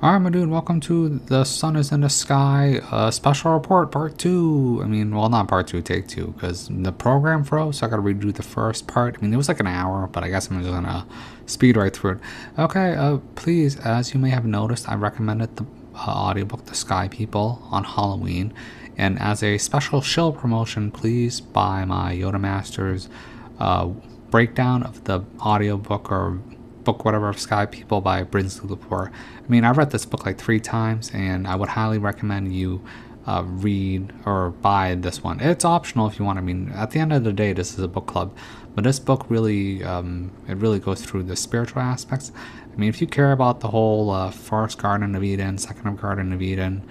Alright, my dude, welcome to The Sun is in the Sky, special report, part 2. I mean, well, not part 2, take 2, because the program froze, so I gotta redo the first part. I mean, it was like an hour, but I guess I'm just gonna speed right through it. Okay, please, as you may have noticed, I recommended the audiobook The Sky People on Halloween, and as a special shill promotion, please buy my Yoda Masters breakdown of the audiobook or book whatever of Sky People by Brinsley Lepore. I mean, I've read this book like 3 times, and I would highly recommend you read or buy this one. It's optional if you want. I mean, at the end of the day, this is a book club, but this book really, it really goes through the spiritual aspects. I mean, if you care about the whole first Garden of Eden, second of Garden of Eden,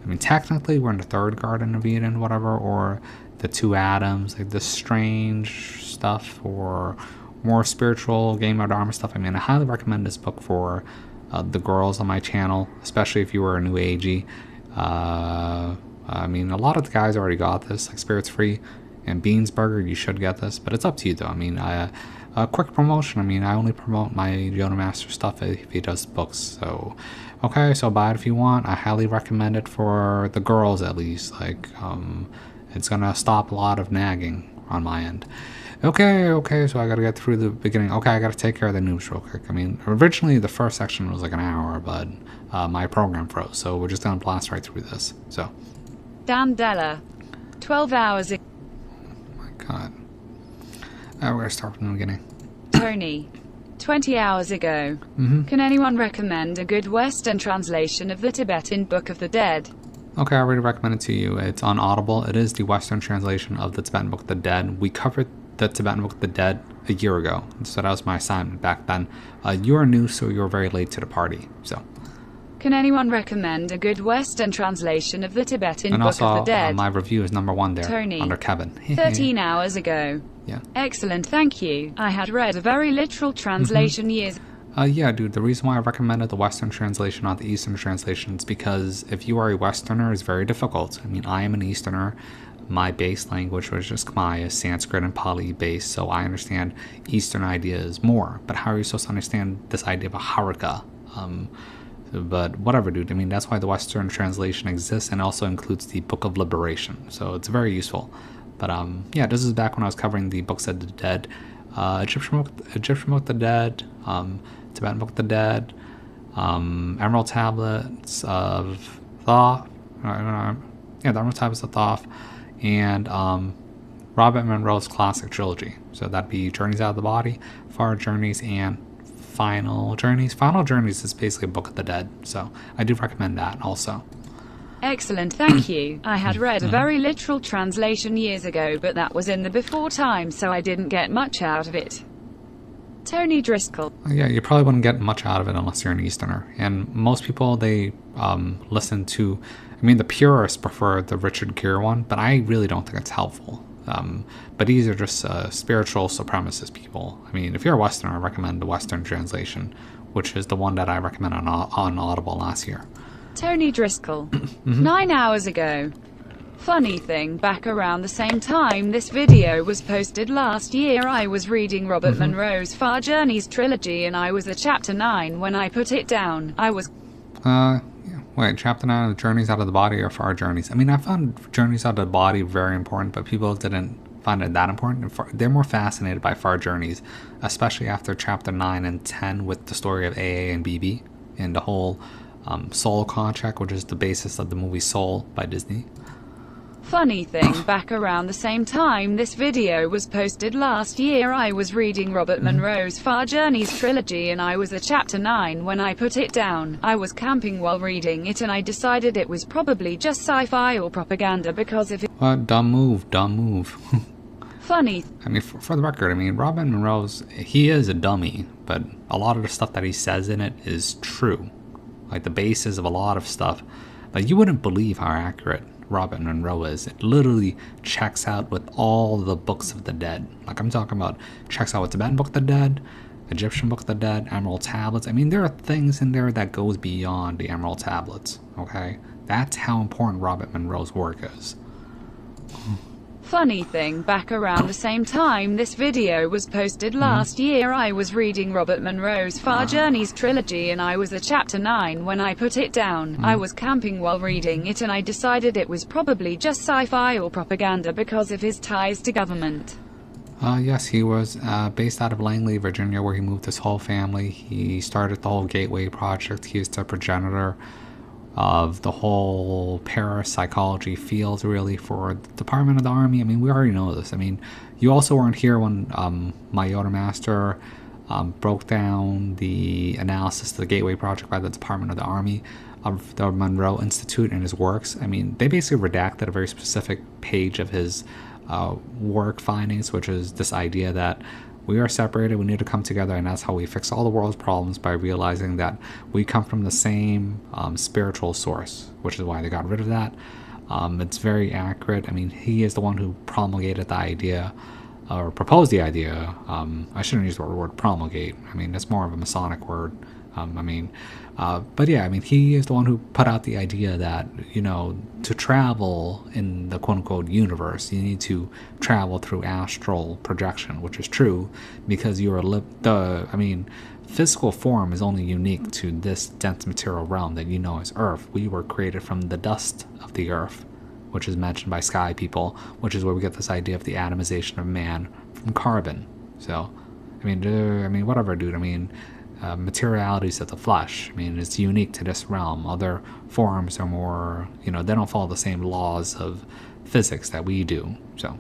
I mean, technically we're in the third Garden of Eden, whatever, or the 2 Adams, like the strange stuff, or more spiritual Game of Dharma stuff. I mean, I highly recommend this book for the girls on my channel, especially if you were a new agey. I mean, a lot of the guys already got this, like Spirits Free and Beansburger. You should get this, but it's up to you though. I mean, a quick promotion. I mean, I only promote my Yoda Master stuff if he does books. So, okay, so buy it if you want. I highly recommend it for the girls at least. Like, it's gonna stop a lot of nagging on my end. Okay, so I gotta get through the beginning. Okay, I gotta take care of the news real quick. I mean, originally the first section was like an hour, but my program froze, so we're just gonna blast right through this. So. Dandela, 12 hours ago. Oh my god. We're gonna start from the beginning. Tony, 20 hours ago. Can anyone recommend a good Western translation of the Tibetan Book of the Dead? Okay, I already recommended it to you. It's on Audible. It is the Western translation of the Tibetan Book of the Dead. We covered the Tibetan Book of the Dead a year ago, so that was my assignment back then. You're new, so you're very late to the party. So. Can anyone recommend a good Western translation of the Tibetan and Book also, of the Dead? my review is #1 there, Tony, under Kevin. 13 hours ago. Yeah. Excellent, thank you. I had read a very literal translation years. Yeah, dude, the reason why I recommended the Western translation, not the Eastern translation, is because if you are a Westerner, it's very difficult. I mean, I am an Easterner. My base language, which is Khmer, is Sanskrit and Pali based, so I understand Eastern ideas more. But how are you supposed to understand this idea of a Haraka? But whatever, dude. I mean, that's why the Western translation exists, and also includes the Book of Liberation. So it's very useful. But yeah, this is back when I was covering the Books of the Dead, Egyptian Book of the Dead, Tibetan Book of the Dead, Emerald Tablets of Thoth. Yeah, the Emerald Tablets of Thoth, and Robert Monroe's classic trilogy. So that'd be Journeys Out of the Body, Far Journeys, and Final Journeys. Final Journeys is basically a Book of the Dead, so I do recommend that also. Excellent, thank you. I had read a very literal translation years ago, but that was in the before time, so I didn't get much out of it. Tony Driscoll. Yeah, you probably wouldn't get much out of it unless you're an Easterner. And most people, they listen to, I mean, the purists prefer the Richard Gere one, but I really don't think it's helpful. But these are just spiritual supremacist people. I mean, if you're a Westerner, I recommend the Western translation, which is the one that I recommended on Audible last year. Tony Driscoll. 9 hours ago. Funny thing, back around the same time this video was posted last year, I was reading Robert Monroe's Far Journeys trilogy, and I was at chapter 9 when I put it down. I was... Yeah. Wait, chapter 9 of Journeys Out of the Body or Far Journeys? I mean, I found Journeys Out of the Body very important, but people didn't find it that important. They're more fascinated by Far Journeys, especially after chapter 9 and 10 with the story of AA and BB and the whole Soul contract, which is the basis of the movie Soul by Disney. Funny thing, back around the same time this video was posted last year, I was reading Robert Monroe's Far Journeys trilogy, and I was at chapter 9 when I put it down. I was camping while reading it, and I decided it was probably just sci-fi or propaganda because if it... Dumb move. Funny. I mean, for the record, I mean, Robert Monroe's, he is a dummy, but a lot of the stuff that he says in it is true. Like, the basis of a lot of stuff. Like, you wouldn't believe how accurate Robert Monroe is. It literally checks out with all the books of the dead. Like, I'm talking about checks out with Tibetan Book of the Dead, Egyptian Book of the Dead, Emerald Tablets. I mean, there are things in there that goes beyond the Emerald Tablets, okay? That's how important Robert Monroe's work is. Funny thing, back around the same time this video was posted last year, I was reading Robert Monroe's Far Journeys trilogy and I was at chapter 9 when I put it down. I was camping while reading it and I decided it was probably just sci-fi or propaganda because of his ties to government. Yes, he was based out of Langley, Virginia, where he moved his whole family. He started the whole Gateway Project. He is the progenitor of the whole parapsychology field, really, for the Department of the Army. I mean, we already know this. I mean, you also weren't here when my Yoda Master broke down the analysis of the Gateway Project by the Department of the Army of the Monroe Institute and his works. I mean, they basically redacted a very specific page of his work findings, which is this idea that we are separated, we need to come together, and that's how we fix all the world's problems, by realizing that we come from the same spiritual source, which is why they got rid of that. It's very accurate. I mean, he is the one who promulgated the idea, or proposed the idea. I shouldn't use the word promulgate. I mean, it's more of a Masonic word. But yeah, I mean, he is the one who put out the idea that, you know, to travel in the quote-unquote universe, you need to travel through astral projection, which is true, because you are physical form is only unique to this dense material realm that you know as Earth. We were created from the dust of the Earth, which is mentioned by Sky People, which is where we get this idea of the atomization of man from carbon. So, I mean, whatever, dude. I mean, materialities of the flesh. I mean, it's unique to this realm. Other forms are more, you know, they don't follow the same laws of physics that we do. So,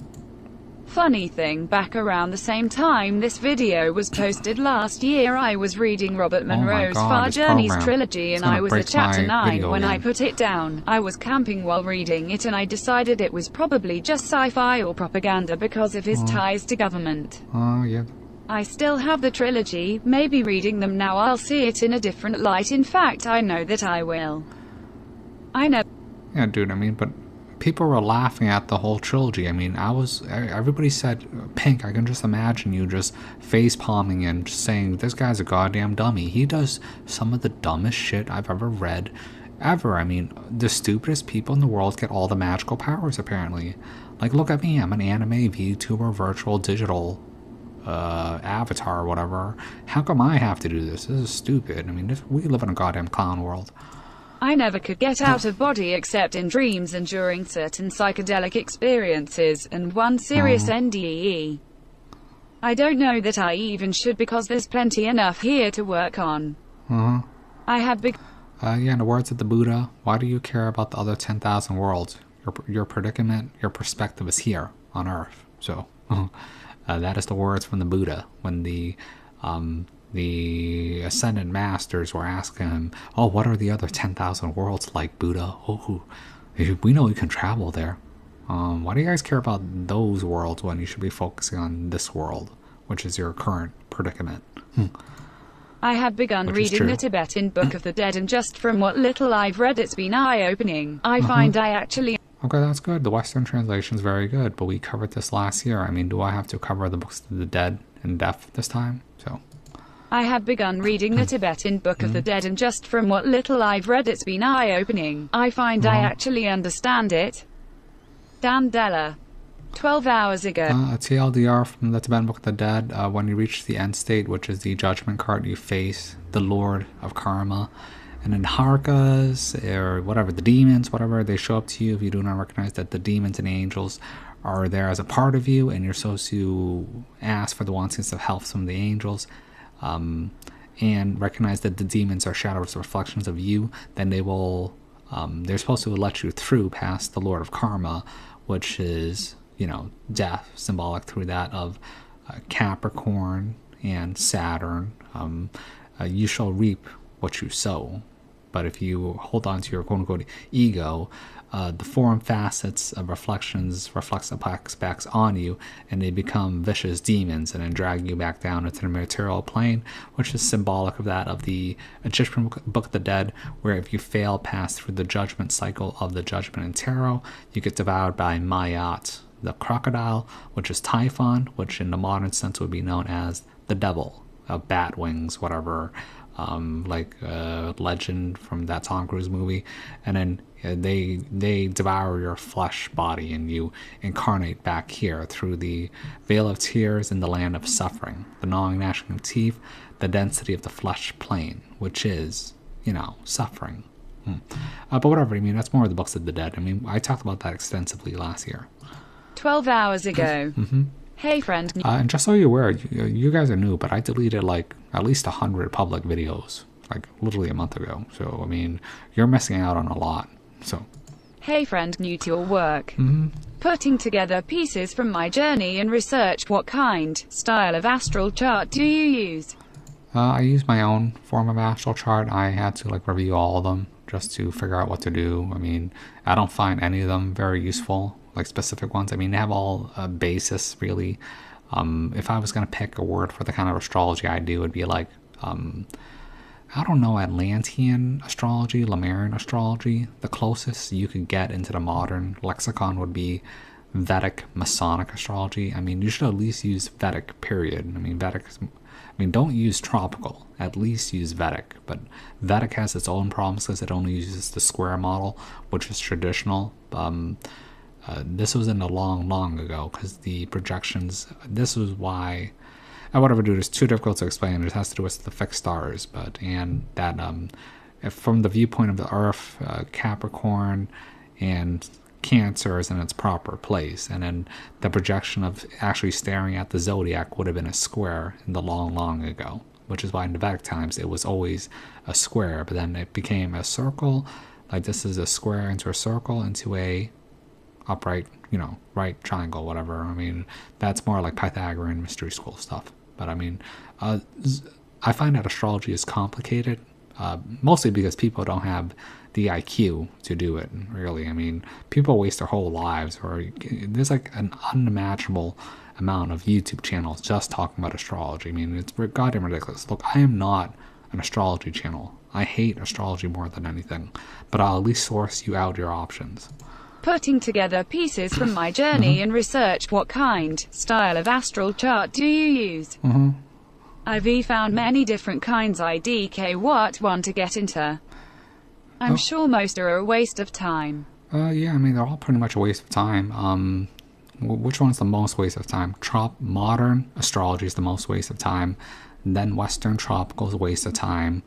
funny thing, back around the same time this video was posted last year, I was reading Robert Monroe's Far Journeys trilogy and I was at chapter 9 when I put it down. I was camping while reading it and I decided it was probably just sci-fi or propaganda because of his ties to government. Yeah. I still have the trilogy. Maybe reading them now I'll see it in a different light. In fact, I know that I will. I know. Yeah, dude, I mean, but people were laughing at the whole trilogy. I mean, everybody said, Pink, I can just imagine you just face palming and just saying, this guy's a goddamn dummy. He does some of the dumbest shit I've ever read, ever. I mean, the stupidest people in the world get all the magical powers, apparently. Like, look at me, I'm an anime VTuber, virtual, digital avatar or whatever. How come I have to do this? This is stupid. I mean, we live in a goddamn clown world. I never could get out of body except in dreams and during certain psychedelic experiences, and one serious NDE. I don't know that I even should, because there's plenty enough here to work on. I have yeah, in the words of the Buddha, why do you care about the other 10,000 worlds? Your predicament, your perspective is here on Earth. So, that is the words from the Buddha when the ascended masters were asking him, oh, what are the other 10,000 worlds like, Buddha? Oh, we know you can travel there. Why do you guys care about those worlds when you should be focusing on this world, which is your current predicament? I have begun reading the Tibetan Book of the Dead, and just from what little I've read, it's been eye-opening. I find I actually... Okay, that's good. The Western translation is very good, but we covered this last year. I mean, do I have to cover the Books of the Dead in depth this time? So, I have begun reading the Tibetan Book of the Dead, and just from what little I've read, it's been eye-opening. I find I actually understand it. Dandela. 12 hours ago. A TLDR from the Tibetan Book of the Dead. When you reach the end state, which is the judgment card, you face the Lord of Karma. And then Harkas, or whatever, the demons, whatever, they show up to you if you do not recognize that the demons and angels are there as a part of you, and you're supposed to ask for the wantings of help from the angels, and recognize that the demons are shadows, reflections of you. Then they will, they're supposed to let you through past the Lord of Karma, which is, you know, death, symbolic through that of Capricorn and Saturn. You shall reap what you sow. But if you hold on to your quote-unquote ego, the form facets of reflections reflects the backs on you, and they become vicious demons and then drag you back down into the material plane, which is symbolic of that of the Egyptian Book of the Dead, where if you fail past through the judgment cycle of the Judgment and Tarot, you get devoured by Mayat, the crocodile, which is Typhon, which in the modern sense would be known as the devil, bat wings, whatever. like Legend from that Tom Cruise movie, and then they devour your flesh body, and you incarnate back here through the Vale of Tears in the land of suffering, the gnawing, gnashing of teeth, the density of the flesh plane, which is, suffering. But whatever, I mean, that's more of the Books of the Dead. I mean, I talked about that extensively last year. 12 hours ago. Hey friend. And just so you're aware, you guys are new, but I deleted like at least 100 public videos, like literally a month ago. So, I mean, you're missing out on a lot. So. Hey friend, new to your work. Putting together pieces from my journey and research. What kind, style of astral chart do you use? I use my own form of astral chart. I had to like review all of them just to figure out what to do. I mean, I don't find any of them very useful, like specific ones. I mean, they have all a basis, really. If I was going to pick a word for the kind of astrology I do, it would be like, I don't know, Atlantean astrology, Lemurian astrology. The closest you could get into the modern lexicon would be Vedic Masonic astrology. I mean, you should at least use Vedic, period. I mean, don't use tropical, at least use Vedic. But Vedic has its own problems because it only uses the square model, which is traditional. This was in the long ago, because the projections, this was why, whatever, dude, it's too difficult to explain. It has to do with the fixed stars, and that, if from the viewpoint of the Earth, Capricorn and Cancer is in its proper place, and then the projection of actually staring at the zodiac would have been a square in the long ago, which is why in the Vedic times it was always a square, but then it became a circle, like this is a square into a circle into a upright, right triangle, whatever. I mean, that's more like Pythagorean mystery school stuff. But I mean, I find that astrology is complicated, mostly because people don't have the IQ to do it, really. I mean, people waste their whole lives, or there's like an unimaginable amount of YouTube channels just talking about astrology. I mean, it's goddamn ridiculous. Look, I am not an astrology channel. I hate astrology more than anything, but I'll at least source you out your options. Putting together pieces from my journey and research. What kind, style of astral chart do you use? I've found many different kinds. IDK, what one to get into? I'm sure most are a waste of time. Yeah, I mean, they're all pretty much a waste of time. Which one's the most waste of time? Modern astrology is the most waste of time. Then Western tropical is a waste of time.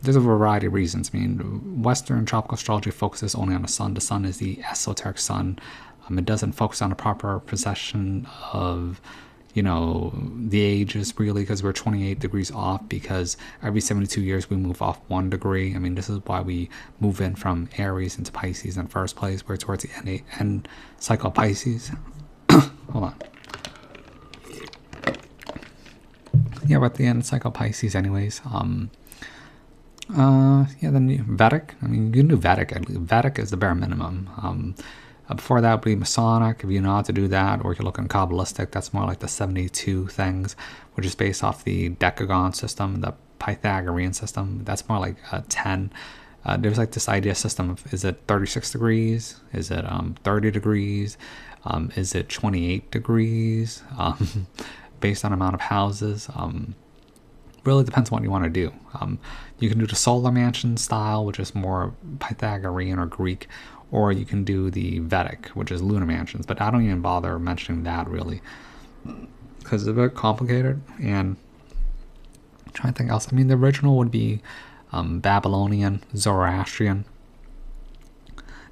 There's a variety of reasons. I mean, Western tropical astrology focuses only on the sun. The sun is the esoteric sun. It doesn't focus on the proper precession of, the ages, really, because we're 28 degrees off, because every 72 years we move off 1 degree. I mean, this is why we move in from Aries into Pisces in the first place. We're towards the end cycle of Pisces. Hold on. Yeah, we're at the end cycle of Pisces anyways. Then Vedic. I mean, you can do Vedic. Vedic is the bare minimum. Before that would be Masonic, if you know how to do that, or you're looking Kabbalistic, that's more like the 72 things, which is based off the decagon system, the Pythagorean system. That's more like 10. There's like this idea system of, is it 36 degrees? Is it 30 degrees? Is it 28 degrees? Based on amount of houses. Really depends on what you want to do. You can do the solar mansion style, which is more Pythagorean or Greek, or you can do the Vedic, which is lunar mansions. But I don't even bother mentioning that, really, because it's a bit complicated. And I'm trying to think else. I mean, the original would be Babylonian, Zoroastrian.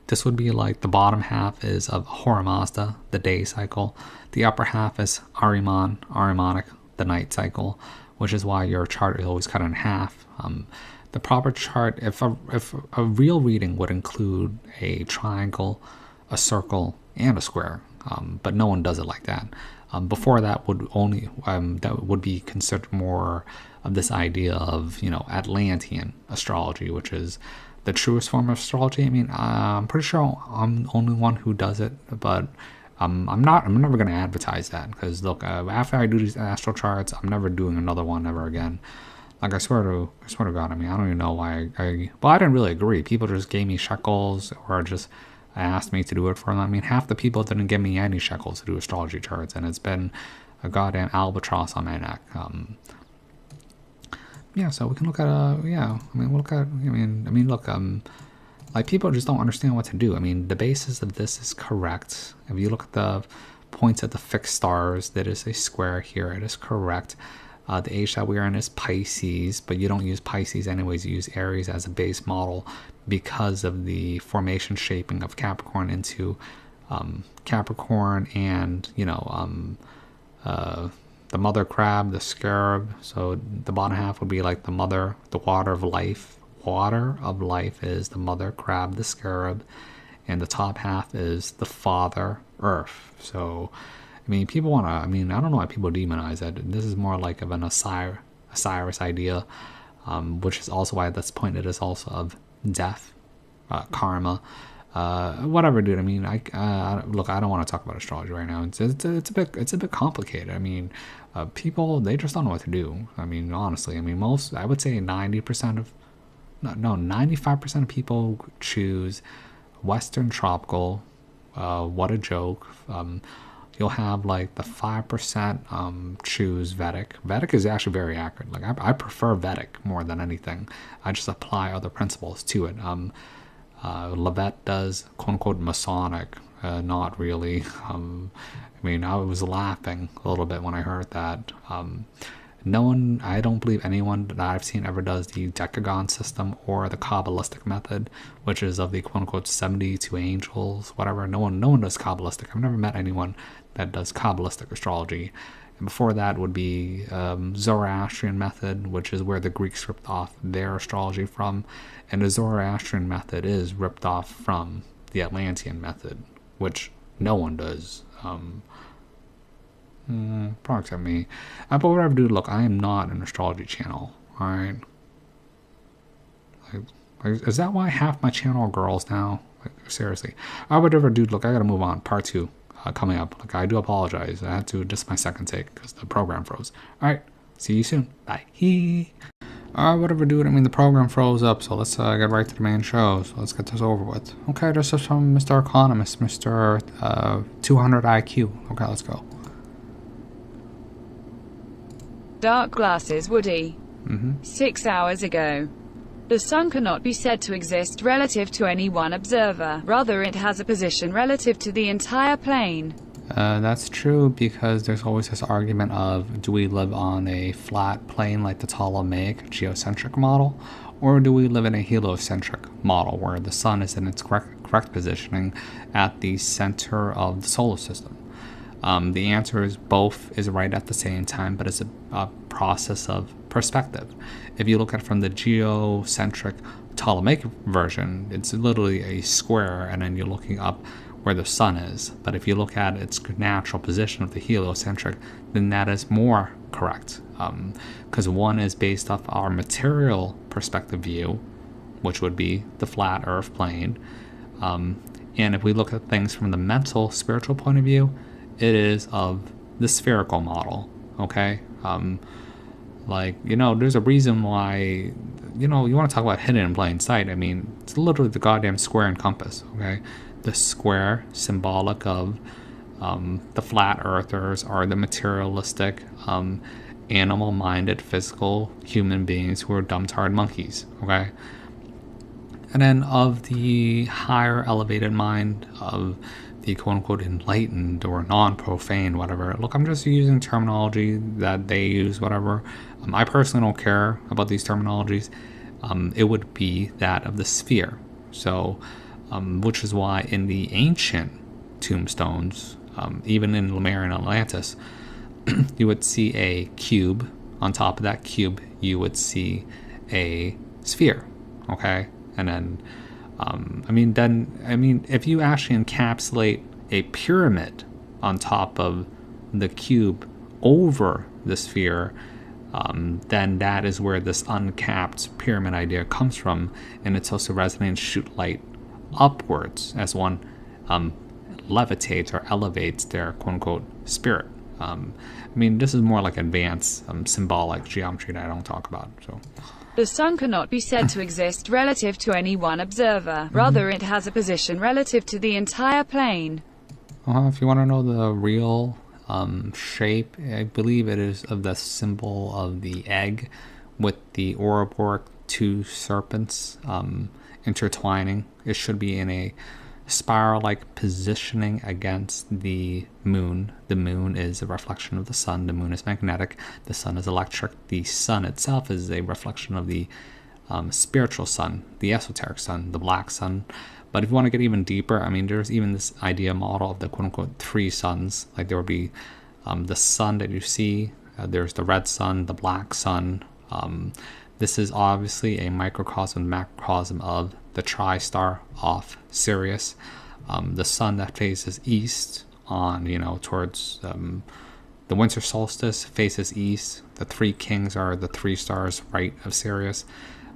This would be like the bottom half is of Ahura Mazda, the day cycle. The upper half is Ahrimanic, the night cycle, which is why your chart is always cut in half. The proper chart, if a real reading would include a triangle, a circle, and a square, but no one does it like that. Before that would only that would be considered more of this idea of Atlantean astrology, which is the truest form of astrology. I mean, I'm pretty sure I'm the only one who does it, but I'm never going to advertise that, because look, after I do these astral charts, I'm never doing another one ever again. Like, I swear to God, I mean, I don't even know why I didn't really agree. People just gave me shekels, or just asked me to do it for them. I mean, half the people didn't give me any shekels to do astrology charts, and it's been a goddamn albatross on my neck. yeah, so we can look at yeah. I mean, we'll look at. Look. Like people just don't understand what to do. I mean, the basis of this is correct. If you look at the points at the fixed stars, that is a square here. It is correct. The age that we are in is Pisces, but you don't use Pisces anyways. You use Aries as a base model because of the formation shaping of Capricorn into Capricorn and, the mother crab, the scarab. So the bottom half would be like the mother, the water of life. Water of life is the mother crab, the scarab, and the top half is the father, earth. So, I mean, people want to, I don't know why people demonize it. This is more like of an Osiris idea, which is also why this point it is also of death, karma, whatever, dude. I mean, look, I don't want to talk about astrology right now. It's a bit complicated. I mean, people, they just don't know what to do. I mean, honestly, I would say 90% of, no, 95% of people choose Western tropical. What a joke. You'll have like the 5% choose Vedic. Vedic is actually very accurate. Like I prefer Vedic more than anything. I just apply other principles to it. Levet does quote unquote Masonic. Not really. I was laughing a little bit when I heard that. No one, I don't believe anyone that I've seen ever does the decagon system or the Kabbalistic method, which is of the quote-unquote 72 angels, whatever. No one does Kabbalistic. I've never met anyone that does Kabbalistic astrology. And before that would be Zoroastrian method, which is where the Greeks ripped off their astrology from. And the Zoroastrian method is ripped off from the Atlantean method, which no one does. Probably except me. But whatever, dude, look, I am not an astrology channel, alright? Is that why half my channel are girls now? Like, seriously. Whatever, dude, look, I gotta move on. Part 2 coming up. Like, I do apologize. I had to, just my second take, because the program froze. Alright, see you soon. Bye. Whatever, dude, the program froze up, so let's get right to the main show. So let's get this over with. Okay, this is from Mr. Economist, Mr. 200 IQ. Okay, let's go. Dark glasses, Woody. 6 hours ago. The sun cannot be said to exist relative to any one observer. Rather, it has a position relative to the entire plane. That's true, because there's always this argument of, do we live on a flat plane like the Ptolemaic geocentric model, or do we live in a heliocentric model where the sun is in its correct positioning at the center of the solar system? The answer is both is right at the same time, but it's a process of perspective. If you look at it from the geocentric Ptolemaic version, it's literally a square, and then you're looking up where the sun is. But if you look at its natural position of the heliocentric, then that is more correct, because one is based off our material perspective view, which would be the flat earth plane, and if we look at things from the mental spiritual point of view, it is of the spherical model. Okay, there's a reason why, you want to talk about hidden in plain sight. It's literally the goddamn square and compass. Okay, the square symbolic of the flat earthers are the materialistic, animal-minded, physical human beings who are dumb-tired monkeys. Okay, and then of the higher elevated mind of the quote-unquote enlightened or non-profane, whatever. Look, I'm just using terminology that they use, whatever. I personally don't care about these terminologies. It would be that of the sphere. So, which is why in the ancient tombstones, even in Lemurian Atlantis, you would see a cube. On top of that cube, you would see a sphere. Okay? And then if you actually encapsulate a pyramid on top of the cube over the sphere, then that is where this uncapped pyramid idea comes from, and it's also resonant shoot light upwards as one levitates or elevates their quote-unquote spirit. This is more like advanced symbolic geometry that I don't talk about, so... The sun cannot be said to exist relative to any one observer. Rather, it has a position relative to the entire plane. If you want to know the real shape, I believe it is of the symbol of the egg, with the Ouroboros two serpents intertwining. It should be in a spiral-like positioning against the moon. The moon is a reflection of the sun. The moon is magnetic. The sun is electric. The sun itself is a reflection of the spiritual sun, the esoteric sun, the black sun. But if you want to get even deeper, I mean, there's even this idea model of the quote-unquote three suns. Like there would be the sun that you see. There's the red sun, the black sun. This is obviously a microcosm, macrocosm of the tri-star off Sirius. The sun that faces east on, towards the winter solstice faces east. The three kings are the three stars right of Sirius.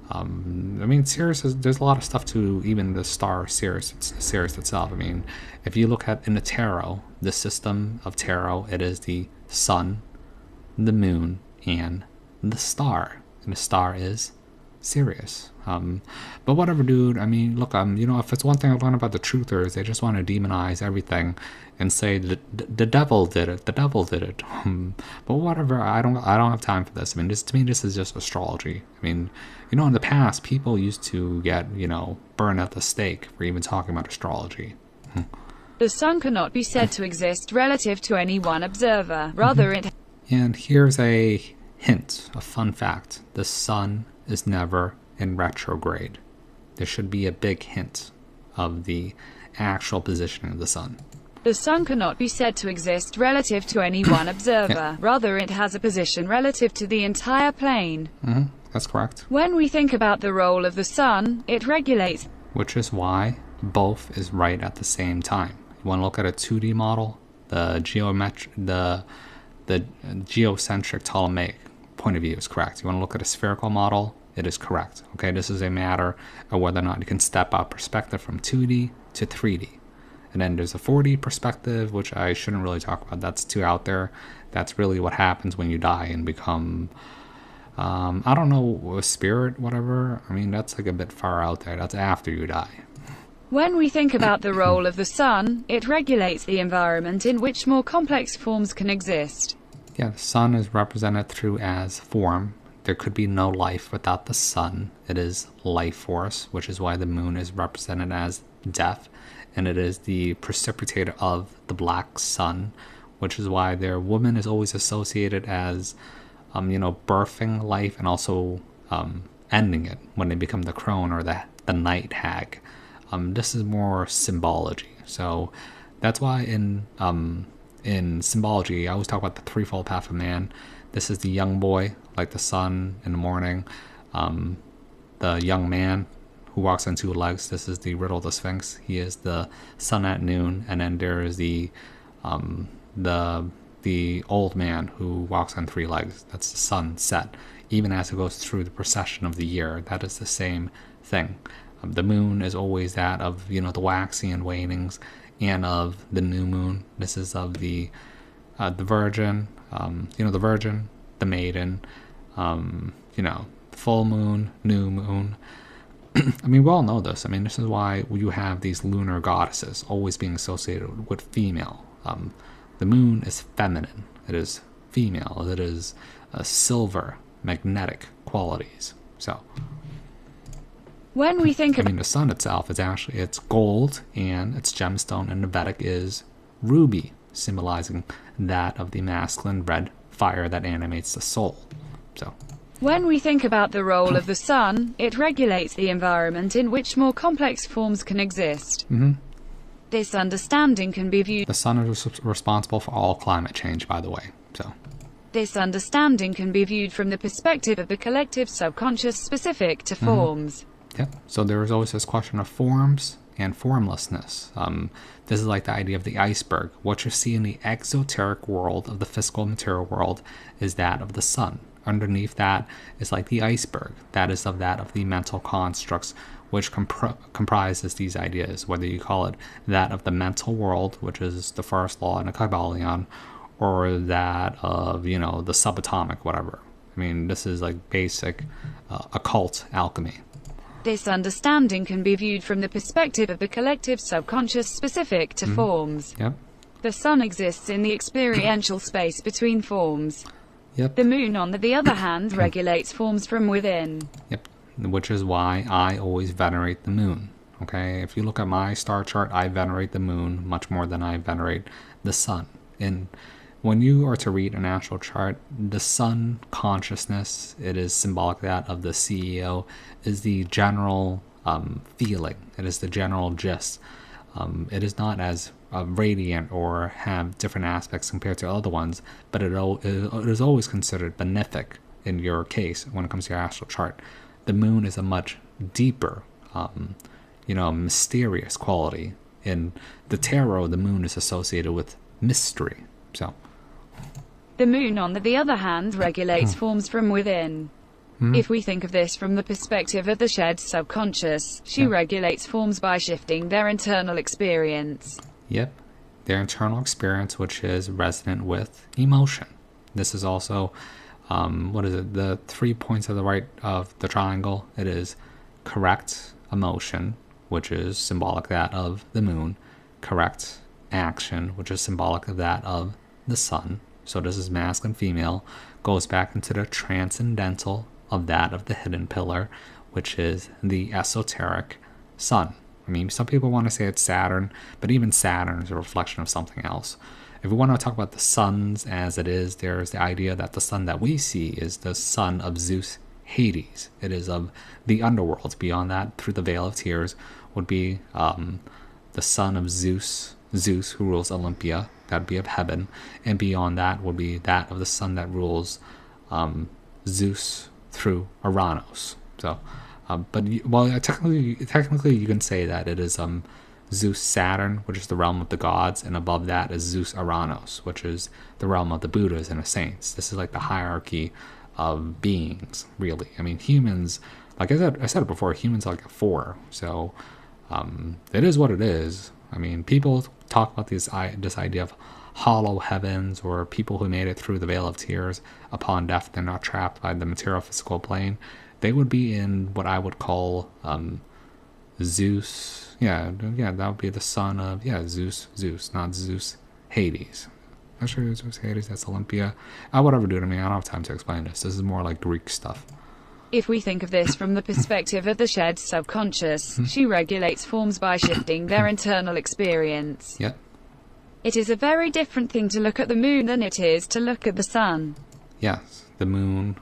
I mean, Sirius there's a lot of stuff to even the star Sirius itself. I mean, if you look at in the tarot, the system of tarot, it is the sun, the moon, and the star. And the star is Sirius. But whatever, dude. I mean, look, if it's one thing I've learned about the truthers, they just want to demonize everything and say the devil did it. The devil did it. But whatever. I don't have time for this. I mean, to me, this is just astrology. I mean, in the past, people used to get burned at the stake for even talking about astrology. The sun cannot be said to exist relative to any one observer. Rather, it. And here's a hint, a fun fact: the sun is never in retrograde. There should be a big hint of the actual positioning of the sun. The sun cannot be said to exist relative to any one observer. Yeah. Rather, it has a position relative to the entire plane. That's correct. When we think about the role of the sun, it regulates. Which is why both is right at the same time. You want to look at a 2D model, the geocentric Ptolemaic point of view is correct. You want to look at a spherical model, it is correct. Okay, this is a matter of whether or not you can step out perspective from 2D to 3D. And then there's a 4D perspective, which I shouldn't really talk about. That's too out there. That's really what happens when you die and become, I don't know, a spirit, whatever. I mean, that's like a bit far out there. That's after you die. When we think about the role of the sun, it regulates the environment in which more complex forms can exist. Yeah, the sun is represented through as form. There could be no life without the sun. It is life force, which is why the moon is represented as death. And it is the precipitator of the black sun, which is why their woman is always associated as, birthing life and also ending it when they become the crone or the night hag. This is more symbology. So that's why in symbology, I always talk about the threefold path of man. This is the young boy, like the sun in the morning. The young man who walks on two legs. This is the riddle of the Sphinx. He is the sun at noon. And then there is the old man who walks on three legs. That's the sunset. Even as it goes through the procession of the year, that is the same thing. The moon is always that of, the waxing and wanings, and of the new moon. This is of the virgin, the virgin, the maiden, full moon, new moon. I mean, we all know this. I mean, this is why you have these lunar goddesses always being associated with female. The moon is feminine. It is female. It is silver, magnetic qualities. So, when we think the sun itself is it's gold, and its gemstone in the Vedic is ruby, symbolizing that of the masculine red fire that animates the soul. So, when we think about the role of the sun, it regulates the environment in which more complex forms can exist. This understanding can be viewed. The sun is responsible for all climate change, by the way. So, this understanding can be viewed from the perspective of the collective subconscious specific to forms. Yeah. So there is always this question of forms and formlessness. This is like the idea of the iceberg. What you see in the exoteric world of the physical material world is that of the sun. Underneath that is like the iceberg. That is of the mental constructs which comprises these ideas, whether you call it that of the mental world, which is the first law in the Kybalion, or that of, the subatomic, whatever. I mean, this is like basic occult alchemy. This understanding can be viewed from the perspective of the collective subconscious specific to forms. Yep. The sun exists in the experiential space between forms. Yep. The moon, on the other hand, regulates forms from within. Yep. Which is why I always venerate the moon. Okay, if you look at my star chart, I venerate the moon much more than I venerate the sun. And when you are to read an astral chart, the sun consciousness, it is symbolic of that of the CEO, is the general feeling. It is the general gist. It is not as radiant or have different aspects compared to other ones, but it is always considered benefic in your case when it comes to your astral chart. The moon is a much deeper, mysterious quality. In the tarot, the moon is associated with mystery. So, the moon, on the other hand, regulates forms from within. If we think of this from the perspective of the shed's subconscious, she regulates forms by shifting their internal experience. Yep, their internal experience, which is resonant with emotion. This is also, the 3 points of the right of the triangle. It is correct emotion, which is symbolic of that of the moon, correct action, which is symbolic of that of the sun. So this is masculine, female, goes back into the transcendental of that of the hidden pillar, which is the esoteric sun. I mean, some people want to say it's Saturn, but even Saturn is a reflection of something else. If we want to talk about the suns as it is, there's the idea that the sun that we see is the son of Zeus, Hades. It is of the underworld. Beyond that, through the veil of tears, would be the son of Zeus, who rules Olympia. That would be of heaven. And beyond that would be that of the sun that rules Zeus through Uranus. So, technically you can say that it is Zeus Saturn, which is the realm of the gods, and above that is Zeus Uranus, which is the realm of the Buddhas and the saints. This is like the hierarchy of beings, really. I mean, humans, like I said before, humans are like a 4. So it is what it is. I mean, people talk about this idea of hollow heavens, or people who made it through the veil of tears upon death. They're not trapped by the material physical plane. They would be in what I would call Zeus. Yeah, that would be the son of Zeus, not Zeus, Hades. I'm sure Zeus, Hades, that's Olympia. Whatever, dude. I mean, I don't have time to explain this. This is more like Greek stuff. If we think of this from the perspective of the shed's subconscious, she regulates forms by shifting their internal experience. Yep. It is a very different thing to look at the moon than it is to look at the sun. Yes, the moon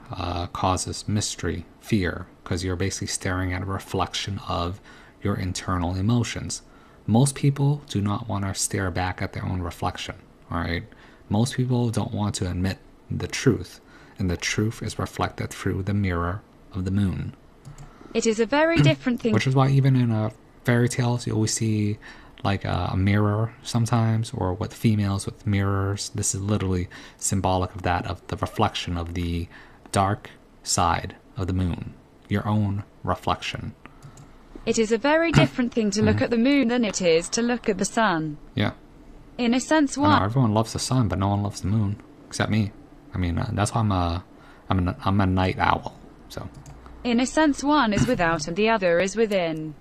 causes mystery, fear, because you're basically staring at a reflection of your internal emotions. Most people do not want to stare back at their own reflection, all right? Most people don't want to admit the truth, and the truth is reflected through the mirror of the moon. It is a very different thing. Which is why even in fairy tales, you always see like a mirror sometimes, or with females with mirrors. This is literally symbolic of that, of the reflection of the dark side of the moon, your own reflection. It is a very different thing to look at the moon than it is to look at the sun. Yeah. In a sense, I know, everyone loves the sun, but no one loves the moon except me. I mean, that's why I'm a night owl. So. In a sense, one is without and the other is within.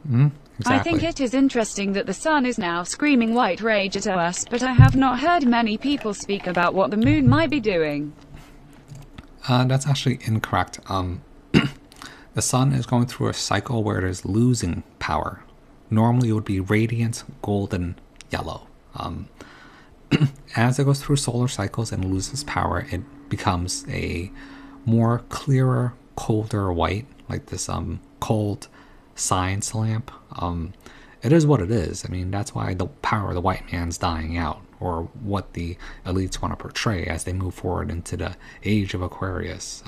Exactly. I think it is interesting that the sun is now screaming white rage at us, but I have not heard many people speak about what the moon might be doing. That's actually incorrect. The sun is going through a cycle where it is losing power. Normally it would be radiant, golden, yellow. As it goes through solar cycles and loses power, it becomes a more clearer, colder white, like this cold science lamp. It is what it is. I mean, that's why the power of the white man's dying out, or what the elites want to portray as they move forward into the age of Aquarius.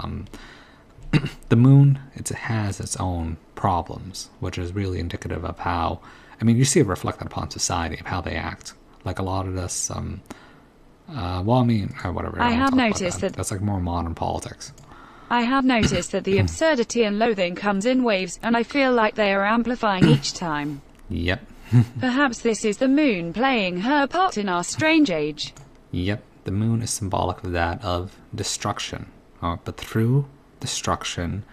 The moon, it has its own problems, which is really indicative of how, I mean, you see it reflected upon society, of how they act. Like a lot of this, whatever. I have noticed that that's like more modern politics. I have noticed that the absurdity and loathing comes in waves, and I feel like they are amplifying each time. Yep. Perhaps this is the moon playing her part in our strange age. Yep, the moon is symbolic of that, of destruction. But through destruction,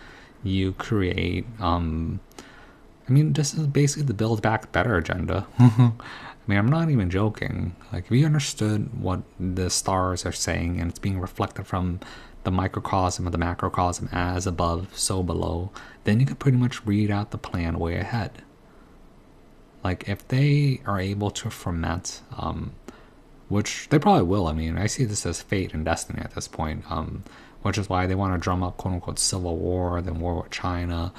you create, I mean, this is basically the Build Back Better agenda. I mean, I'm not even joking. Like, if you understood what the stars are saying, and it's being reflected from the microcosm of the macrocosm, as above, so below, then you can pretty much read out the plan way ahead. Like, if they are able to ferment, which they probably will. I mean, I see this as fate and destiny at this point, which is why they want to drum up quote-unquote civil war, then war with China,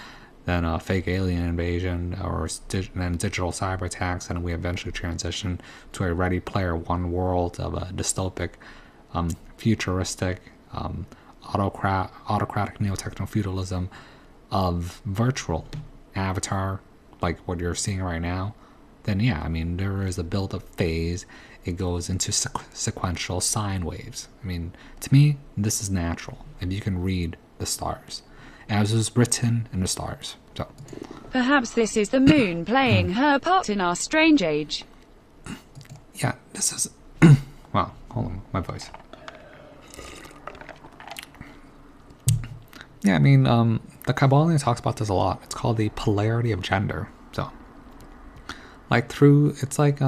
then a fake alien invasion, or then digital cyber attacks, and we eventually transition to a Ready Player One world of a dystopic, futuristic, autocratic neo-techno-feudalism of virtual avatar, like what you're seeing right now. Then yeah, I mean, there is a build-up phase. It goes into sequential sine waves. I mean, to me, this is natural, and you can read the stars, as is written in the stars. So, perhaps this is the moon playing her part in our strange age. Yeah, this is... Wow, hold on, my voice. Yeah, I mean, the Kabbalion talks about this a lot. It's called the polarity of gender. So, like it's like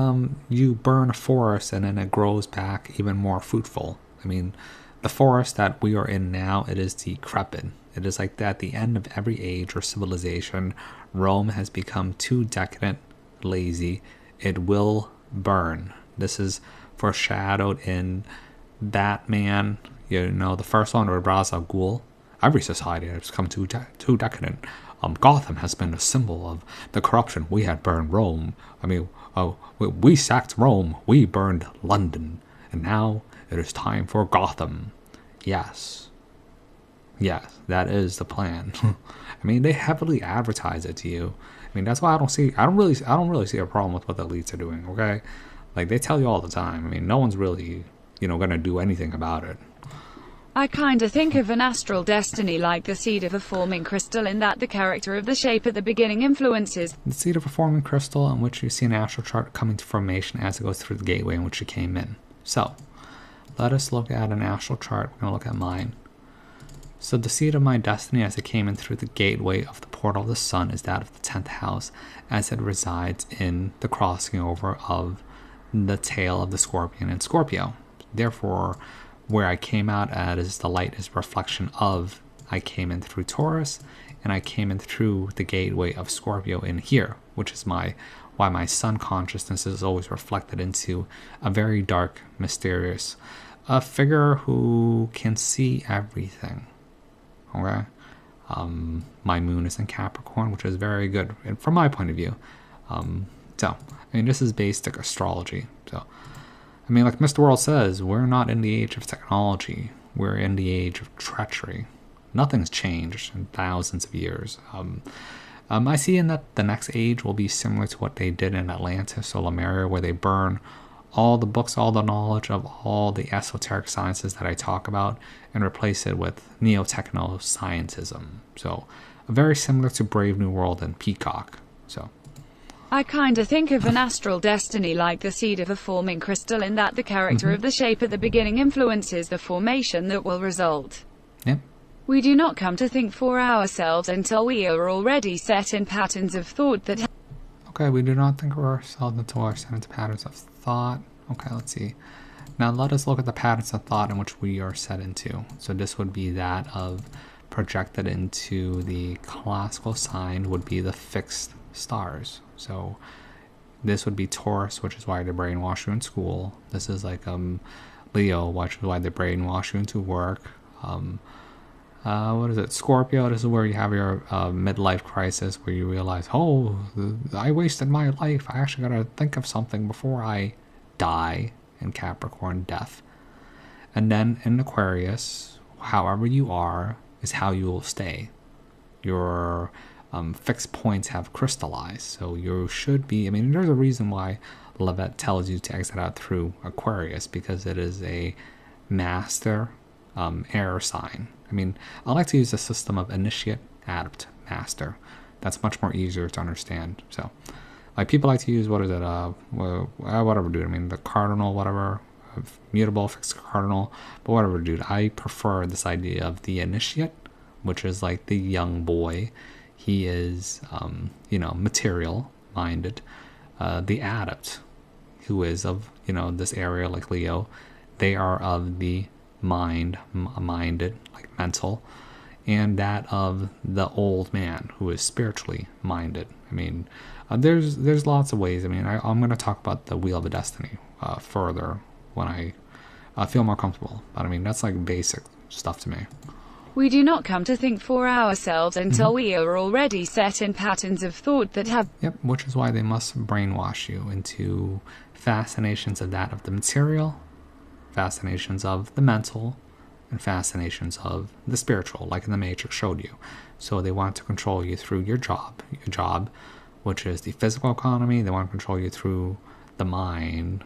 you burn a forest and then it grows back even more fruitful. I mean, the forest that we are in now, it is decrepit. It is like that at the end of every age or civilization, Rome has become too decadent, lazy. It will burn. This is foreshadowed in Batman, the first one, or Ra's al Ghul. Every society has become too decadent. Gotham has been a symbol of the corruption. We had burned Rome. I mean, we sacked Rome. We burned London. And now it is time for Gotham. Yes, that is the plan. I mean, they heavily advertise it to you. I mean, that's why I don't really see a problem with what the elites are doing. Okay, like they tell you all the time. I mean, no one's really, gonna do anything about it. I kinda think of an astral destiny like the seed of a forming crystal, in that the character of the shape at the beginning influences the seed of a forming crystal, in which you see an astral chart coming to formation as it goes through the gateway in which it came in. So, let us look at an astral chart. We're gonna look at mine. So the seed of my destiny as it came in through the gateway of the portal of the sun is that of the 10th house, as it resides in the crossing over of the tail of the scorpion in Scorpio. Therefore, where I came out at is the light is reflection of I came in through Taurus, and I came in through the gateway of Scorpio in here, which is why my sun consciousness is always reflected into a very dark, mysterious, a figure who can see everything. Okay, my moon is in Capricorn, which is very good from my point of view. So, I mean, this is basic astrology. So, I mean, like Mr. World says, we're not in the age of technology. We're in the age of treachery. Nothing's changed in thousands of years. I see in that the next age will be similar to what they did in Atlantis or Lemuria, where they burn all the books, all the knowledge of all the esoteric sciences that I talk about, and replace it with neo-techno-scientism. So, very similar to Brave New World and Peacock. So, I kinda think of an astral destiny like the seed of a forming crystal, in that the character of the shape at the beginning influences the formation that will result. Yep. We do not come to think for ourselves until we are already set in patterns of thought that... Okay, we do not think of ourselves until we are set into patterns of thought. Okay, let's see. Now let us look at the patterns of thought in which we are set into. So this would be that of projected into the classical sign would be the fixed stars. So this would be Taurus, which is why they brainwash you in school. This is like Leo, which is why they brainwash you into work. What is it? Scorpio, this is where you have your midlife crisis, where you realize, oh, I wasted my life. I actually gotta think of something before I die. In Capricorn, death. And then in Aquarius, however you are is how you will stay. Your fixed points have crystallized, so you should be, I mean, there's a reason why Levet tells you to exit out through Aquarius, because it is a master air sign. I mean, I like to use the system of initiate, adept, master. That's much more easier to understand. So, like, people like to use, what is it, whatever, dude. I mean, the cardinal, whatever, mutable, fixed cardinal, but whatever, dude. I prefer this idea of the initiate, which is like the young boy. He is, material-minded. The adept, who is of, this area, like Leo, they are of the minded, like mental, and that of the old man who is spiritually minded. I mean, there's lots of ways. I mean, I'm going to talk about the Wheel of Destiny further when I feel more comfortable. But I mean, that's like basic stuff to me. We do not come to think for ourselves until we are already set in patterns of thought that have... Yep, which is why they must brainwash you into fascinations of that of the material, fascinations of the mental, and fascinations of the spiritual, like in the Matrix showed you. So they want to control you through your job, which is the physical economy. They want to control you through the mind,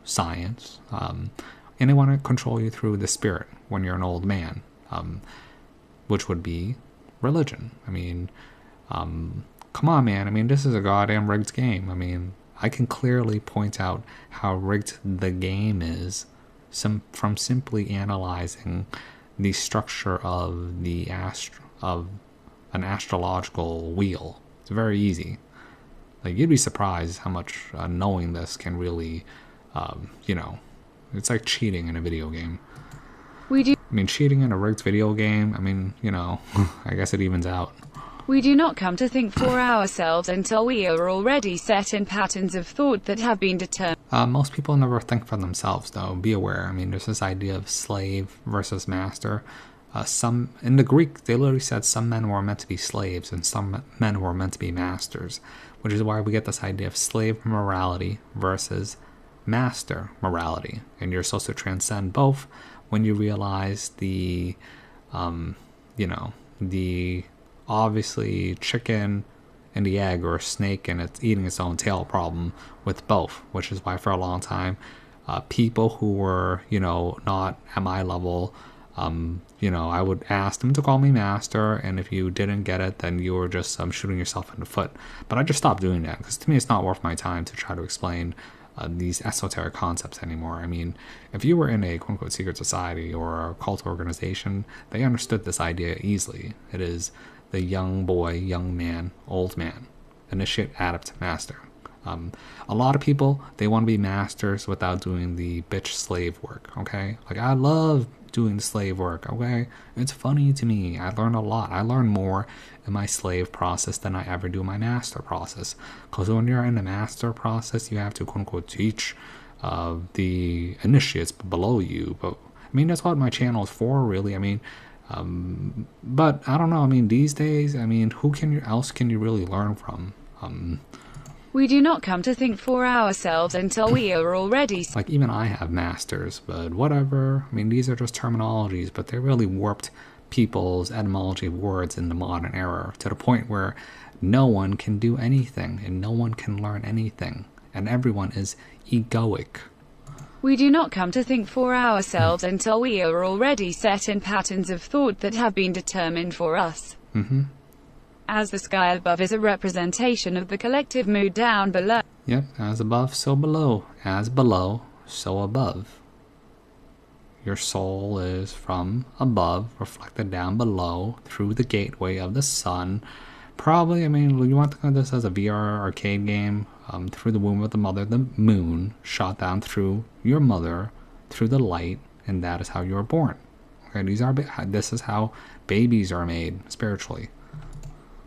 science, and they want to control you through the spirit when you're an old man, which would be religion. I mean, come on, man. I mean, this is a goddamn rigged game. I mean, I can clearly point out how rigged the game is from simply analyzing the structure of of an astrological wheel. It's very easy. Like, you'd be surprised how much knowing this can really, it's like cheating in a video game. I mean, cheating in a rigged video game, I mean, I guess it evens out. We do not come to think for ourselves until we are already set in patterns of thought that have been determined. Most people never think for themselves, though. Be aware. I mean, there's this idea of slave versus master. In the Greek, they literally said some men were meant to be slaves and some men were meant to be masters, which is why we get this idea of slave morality versus master morality. And you're supposed to transcend both when you realize the obviously chicken and the egg, or a snake and it's eating its own tail problem with both, which is why for a long time people who were not at my level, I would ask them to call me master, and if you didn't get it, then you were just shooting yourself in the foot. But I just stopped doing that, because to me it's not worth my time to try to explain these esoteric concepts anymore. I mean, if you were in a quote-unquote secret society or a cult organization, they understood this idea easily. It is the young boy, young man, old man, initiate, adept, master. A lot of people, they want to be masters without doing the bitch slave work, okay? Like, I love doing the slave work, okay? It's funny to me. I learn a lot. I learn more in my slave process than I ever do in my master process. Because when you're in the master process, you have to, quote-unquote, teach the initiates below you. But, I mean, that's what my channel is for, really. I mean, but I don't know. I mean, these days, I mean, who else can you really learn from? We do not come to think for ourselves until we are already... Like, even I have masters, but whatever. I mean, these are just terminologies, but they really warped people's etymology of words in the modern era to the point where no one can do anything and no one can learn anything, and everyone is egoic. We do not come to think for ourselves until we are already set in patterns of thought that have been determined for us. As the sky above is a representation of the collective mood down below. Yep, as above, so below. As below, so above. Your soul is from above, reflected down below, through the gateway of the sun. Probably, I mean, you want to think of this as a VR arcade game. Through the womb of the mother, the moon shot down through your mother, through the light, and that is how you are born. Okay, this is how babies are made spiritually.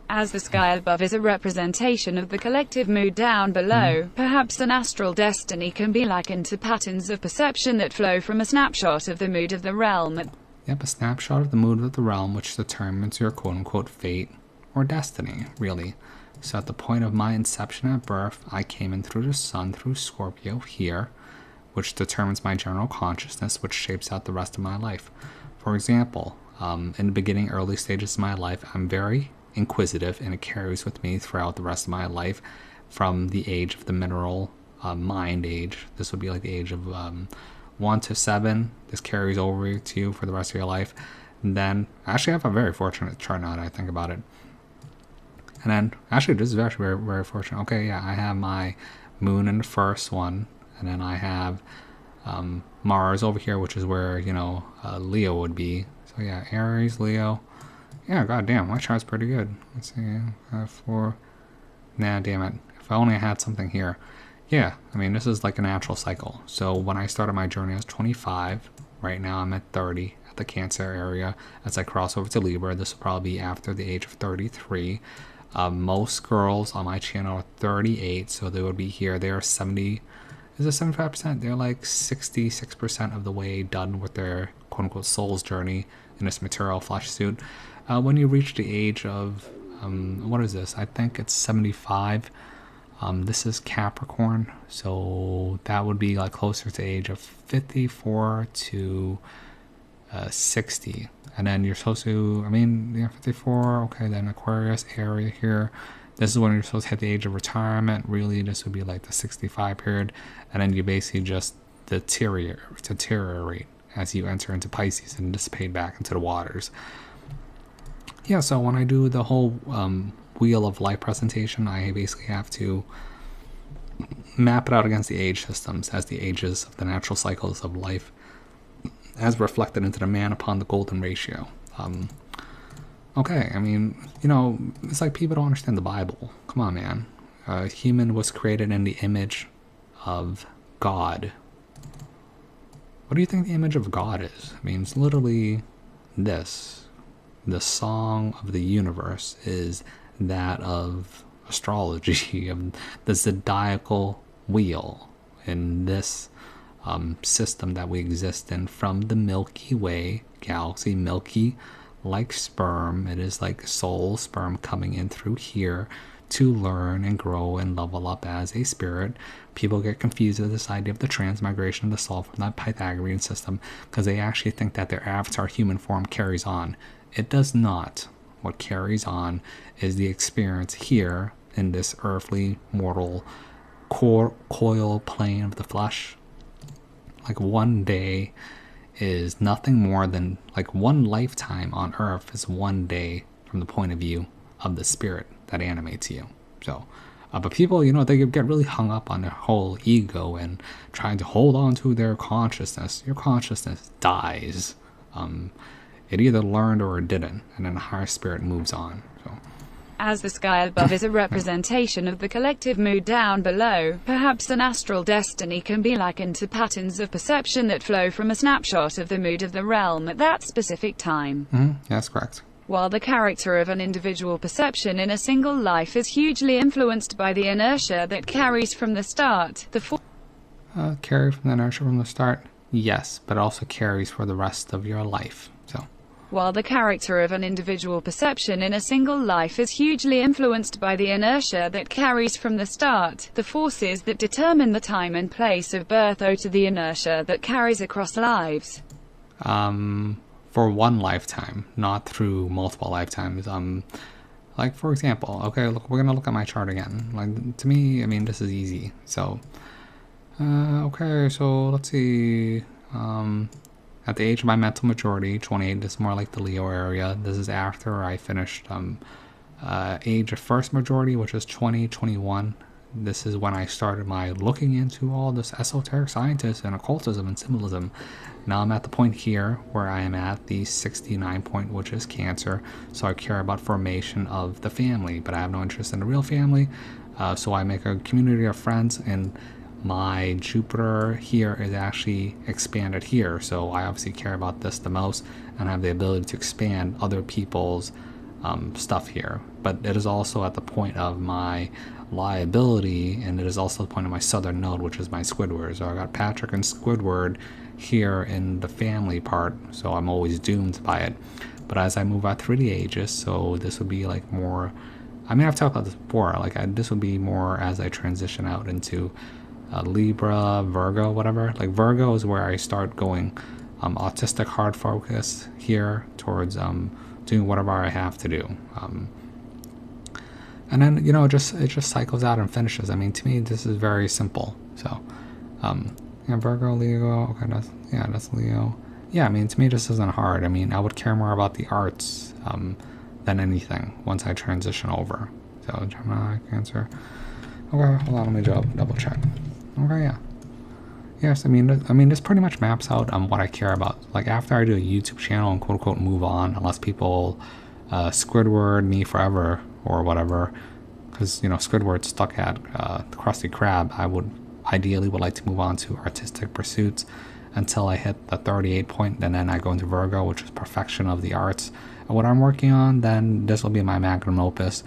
As the sky above is a representation of the collective mood down below, perhaps an astral destiny can be likened to patterns of perception that flow from a snapshot of the mood of the realm. Yep, a snapshot of the mood of the realm, which determines your quote-unquote fate or destiny, really. So at the point of my inception at birth, I came in through the sun, through Scorpio here, which determines my general consciousness, which shapes out the rest of my life. For example, in the beginning, early stages of my life, I'm very inquisitive, and it carries with me throughout the rest of my life from the age of the mineral mind age. This would be like the age of 1 to 7. This carries over to you for the rest of your life. And then, actually, I have a very fortunate chart now that I think about it. And then, actually, this is actually very, very fortunate. Okay, yeah, I have my moon in the first one, and then I have Mars over here, which is where, Leo would be. So yeah, Aries, Leo. Yeah, goddamn, my chart's pretty good. Let's see, 4. Nah, damn it. If I only had something here. Yeah, I mean, this is like a natural cycle. So when I started my journey, I was 25, Right now I'm at 30 at the Cancer area. As I cross over to Libra, this will probably be after the age of 33. Most girls on my channel are 38, so they would be here. They are 70. Is it 75%? They're like 66% of the way done with their quote-unquote soul's journey in this material flesh suit. When you reach the age of, what is this? I think it's 75. This is Capricorn, so that would be like closer to the age of 54 to 60. And then you're supposed to, I mean, yeah, 54, okay, then Aquarius area here. This is when you're supposed to hit the age of retirement. Really, this would be like the 65 period. And then you basically just deteriorate as you enter into Pisces and dissipate back into the waters. Yeah, so when I do the whole Wheel of Life presentation, I basically have to map it out against the age systems as the ages of the natural cycles of life as reflected into the man upon the golden ratio. Okay, I mean, you know, it's like people don't understand the Bible. Come on, man. Human was created in the image of God. What do you think the image of God is? I mean, it's literally this. The song of the universe is that of astrology, of the zodiacal wheel in this system that we exist in from the Milky Way galaxy. Milky like sperm, it is like soul sperm coming in through here to learn and grow and level up as a spirit. People get confused with this idea of the transmigration of the soul from that Pythagorean system because they actually think that their avatar human form carries on. It does not. What carries on is the experience here in this earthly mortal coil plane of the flesh. Like one day is nothing more than, like one lifetime on earth is one day from the point of view of the spirit that animates you. So but people, you know, they get really hung up on their whole ego and trying to hold on to their consciousness. Your consciousness dies. It either learned or it didn't, and then the higher spirit moves on. So as the sky above is a representation of the collective mood down below, perhaps an astral destiny can be likened to patterns of perception that flow from a snapshot of the mood of the realm at that specific time. That's correct. While the character of an individual perception in a single life is hugely influenced by the inertia that carries from the start, carry from the inertia from the start? Yes, but it also carries for the rest of your life. So while the character of an individual perception in a single life is hugely influenced by the inertia that carries from the start, the forces that determine the time and place of birth owe to the inertia that carries across lives. For one lifetime, not through multiple lifetimes. Like for example, okay, look, we're gonna look at my chart again. Like to me, I mean, this is easy. So, okay, so let's see. At the age of my mental majority, 28, this is more like the Leo area. This is after I finished age of first majority, which is 2021. This is when I started my looking into all this esoteric scientists and occultism and symbolism. Now I'm at the point here where I am at the 69 point, which is Cancer. So I care about formation of the family, but I have no interest in the real family. So I make a community of friends, and my Jupiter here is actually expanded here. So I obviously care about this the most and have the ability to expand other people's stuff here. But it is also at the point of my liability, and it is also the point of my southern node, which is my Squidward. So I got Patrick and Squidward here in the family part, so I'm always doomed by it. But as I move out through the ages, so this would be like more, I mean, I've talked about this before, like this would be more as I transition out into Libra, Virgo, whatever. Like Virgo is where I start going autistic hard focus here towards doing whatever I have to do. And then, you know, it just cycles out and finishes. I mean, to me, this is very simple. So, yeah, Virgo, Leo, okay, that's Leo. Yeah, I mean, to me, this isn't hard. I mean, I would care more about the arts than anything once I transition over. So, Gemini, Cancer. Okay, hold on, let me double check. Okay, yeah. Yes, I mean, this pretty much maps out what I care about. Like, after I do a YouTube channel and quote-unquote move on, unless people Squidward me forever or whatever, because, you know, Squidward's stuck at the Krusty Krab, I would ideally like to move on to artistic pursuits until I hit the 38 point, and then I go into Virgo, which is perfection of the arts. And what I'm working on, then this will be my magnum opus.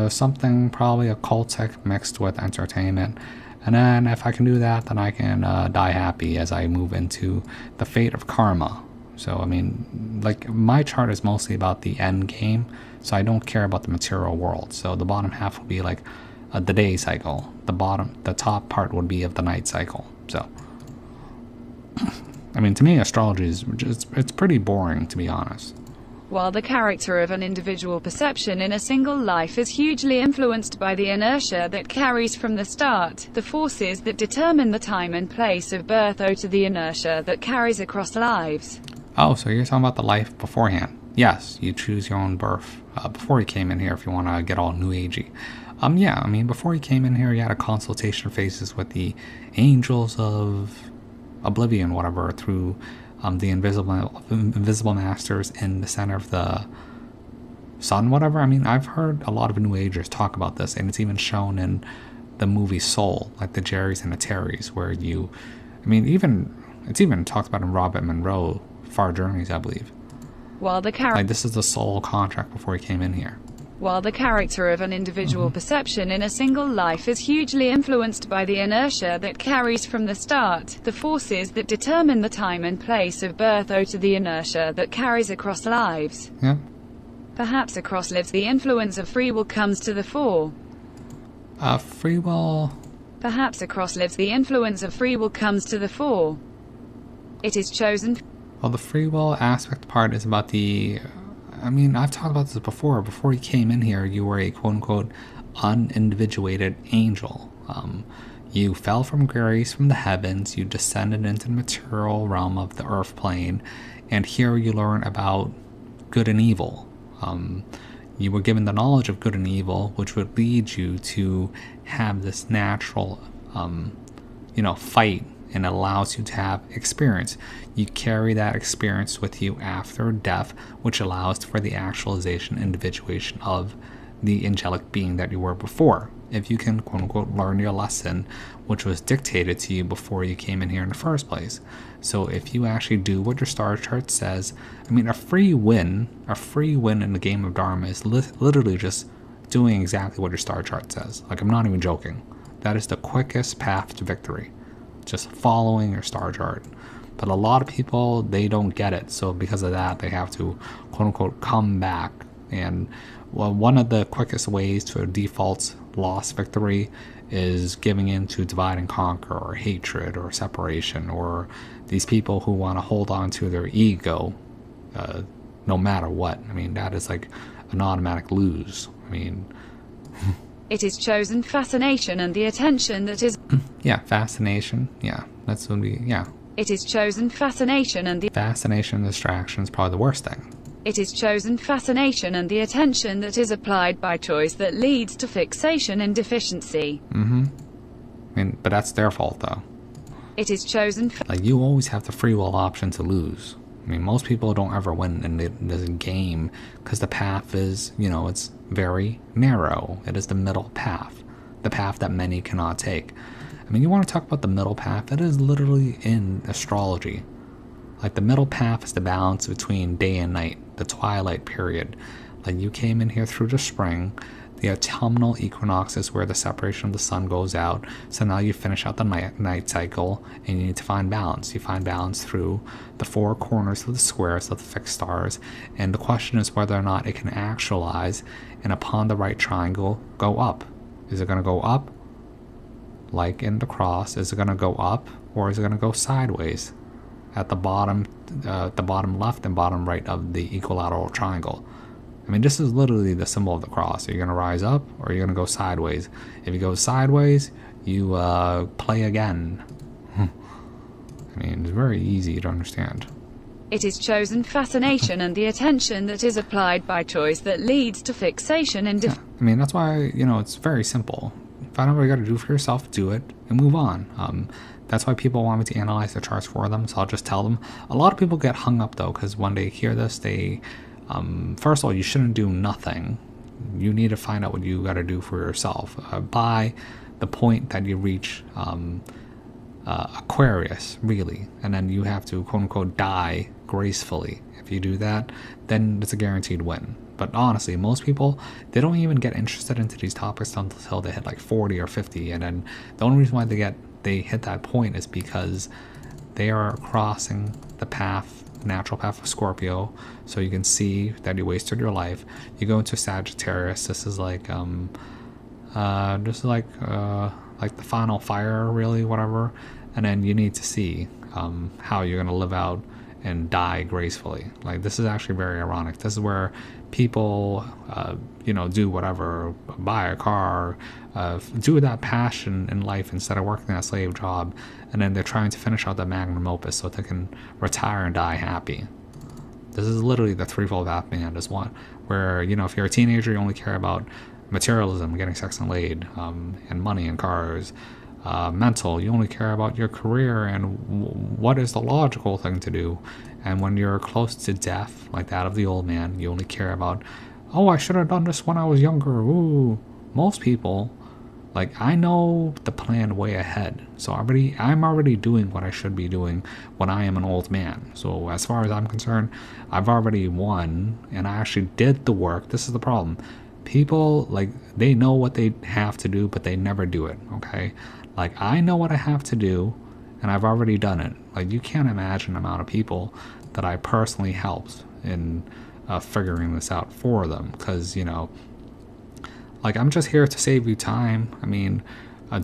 Something probably occultic mixed with entertainment. And then if I can do that, then I can die happy as I move into the fate of karma. So, I mean, like, my chart is mostly about the end game, so I don't care about the material world. So the bottom half will be like the day cycle. The top part would be of the night cycle. So, I mean, to me, astrology is it's pretty boring, to be honest. While the character of an individual perception in a single life is hugely influenced by the inertia that carries from the start, the forces that determine the time and place of birth owe to the inertia that carries across lives. Oh, so you're talking about the life beforehand. Yes, you choose your own birth before you came in here if you want to get all new agey. Yeah, I mean, before you came in here, you had a consultation phases with the angels of oblivion, whatever, through the invisible masters in the center of the sun, whatever. I mean, I've heard a lot of New Agers talk about this, and it's even shown in the movie Soul, like the Jerrys and the Terrys, where it's even talked about in Robert Monroe, Far Journeys, I believe. Like, this is the soul contract before he came in here. While the character of an individual perception in a single life is hugely influenced by the inertia that carries from the start, the forces that determine the time and place of birth owe to the inertia that carries across lives. Yeah. Perhaps across lives the influence of free will comes to the fore. Free will... Perhaps across lives the influence of free will comes to the fore. It is chosen... Well, the free will aspect part is about the... I mean, I've talked about this before. Before you came in here, you were a quote-unquote unindividuated angel. You fell from grace from the heavens. You descended into the material realm of the earth plane. And here you learn about good and evil. You were given the knowledge of good and evil, which would lead you to have this natural, fight, and allows you to have experience. You carry that experience with you after death, which allows for the actualization, individuation of the angelic being that you were before. If you can, quote unquote, learn your lesson, which was dictated to you before you came in here in the first place. So if you actually do what your star chart says, I mean, a free win in the game of Dharma is literally just doing exactly what your star chart says. Like, I'm not even joking. That is the quickest path to victory. Just following your star chart. But a lot of people, they don't get it. So because of that, they have to, quote unquote, come back. And well, one of the quickest ways to a default lost victory is giving in to divide and conquer, or hatred, or separation, or these people who want to hold on to their ego no matter what. I mean, that is like an automatic lose. I mean... It is chosen fascination and the attention that is... Yeah, fascination. Yeah, that's what we... Yeah. It is chosen fascination and the... Fascination and distraction is probably the worst thing. It is chosen fascination and the attention that is applied by choice that leads to fixation and deficiency. I mean, but that's their fault, though. It is chosen... Like, you always have the free will option to lose. I mean, most people don't ever win in this game because the path is, it's very narrow. It is the middle path, the path that many cannot take. I mean, you want to talk about the middle path? It is literally in astrology. Like, the middle path is the balance between day and night, the twilight period. Like, you came in here through the spring. The autumnal equinox is where the separation of the sun goes out. So now you finish out the night cycle, and you need to find balance. You find balance through the four corners of the squares of the fixed stars. And the question is whether or not it can actualize, and upon the right triangle, go up. Is it going to go up? Like in the cross, is it going to go up, or is it going to go sideways at the bottom left and bottom right of the equilateral triangle? I mean, this is literally the symbol of the cross. Are you going to rise up, or are you going to go sideways? If you go sideways, you play again. I mean, it's very easy to understand. It is chosen fascination and the attention that is applied by choice that leads to fixation and... Yeah, I mean, that's why, it's very simple. Find out what you got to do for yourself, do it, and move on. That's why people want me to analyze the charts for them, so I'll just tell them. A lot of people get hung up, though, because when they hear this, they... first of all, you shouldn't do nothing. You need to find out what you got to do for yourself. By the point that you reach Aquarius, really, and then you have to quote unquote die gracefully. If you do that, then it's a guaranteed win. But honestly, most people, they don't even get interested into these topics until they hit like 40 or 50, and then the only reason why they hit that point is because they are crossing the path, natural path of Scorpio. So you can see that you wasted your life. You go into Sagittarius. This is like like the final fire, really, whatever. And then you need to see how you're gonna live out and die gracefully. Like, this is actually very ironic. This is where people, do whatever, buy a car, do that passion in life instead of working that slave job, and then they're trying to finish out the magnum opus so they can retire and die happy. This is literally the threefold path man. Is one where, if you're a teenager, you only care about materialism, getting sex and laid, and money and cars. Mental, you only care about your career and what is the logical thing to do. And when you're close to death, like that of the old man, you only care about, oh, I should have done this when I was younger. Ooh. Most people, like, I know the plan way ahead, so I'm already doing what I should be doing when I am an old man. So as far as I'm concerned, I've already won, and I actually did the work. This is the problem. People, like, they know what they have to do, but they never do it, okay? Like, I know what I have to do, and I've already done it. Like, you can't imagine the amount of people that I personally helped in figuring this out for them. Because, like, I'm just here to save you time. I mean,